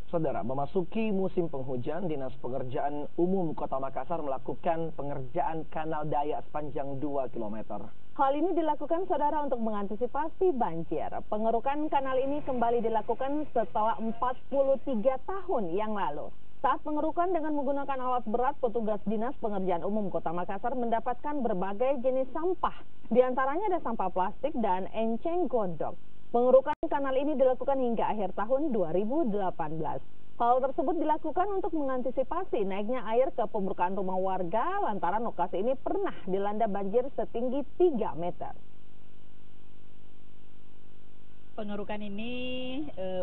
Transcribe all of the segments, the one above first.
Saudara, memasuki musim penghujan, Dinas Pengerjaan Umum Kota Makassar melakukan pengerjaan kanal Dayak sepanjang 2 km. Hal ini dilakukan saudara untuk mengantisipasi banjir. Pengerukan kanal ini kembali dilakukan setelah 43 tahun yang lalu. Saat pengerukan dengan menggunakan alat berat, petugas Dinas Pengerjaan Umum Kota Makassar mendapatkan berbagai jenis sampah. Di antaranya ada sampah plastik dan enceng gondok. Pengerukan kanal ini dilakukan hingga akhir tahun 2018. Hal tersebut dilakukan untuk mengantisipasi naiknya air ke permukaan rumah warga lantaran lokasi ini pernah dilanda banjir setinggi 3 meter. Pengerukan ini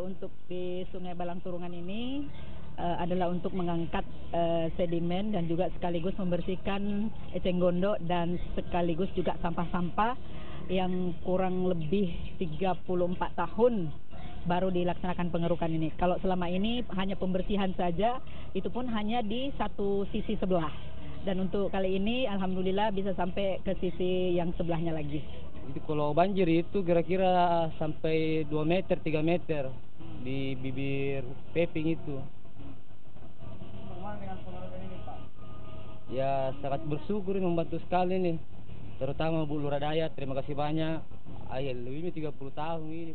untuk di Sungai Balang Turungan ini adalah untuk mengangkat sedimen dan juga sekaligus membersihkan eceng gondok dan sekaligus juga sampah-sampah yang kurang lebih 34 tahun baru dilaksanakan pengerukan ini. Kalau selama ini hanya pembersihan saja, itu pun hanya di satu sisi sebelah. Dan untuk kali ini alhamdulillah bisa sampai ke sisi yang sebelahnya lagi. Jadi kalau banjir itu kira-kira sampai 2 meter, 3 meter di bibir peping itu. Bagaimana dengan pengerukan ini, Pak? Ya sangat bersyukur, membantu sekali nih. Terutama Bu Lurah Dayat, terima kasih banyak. Lebih 30 tahun ini.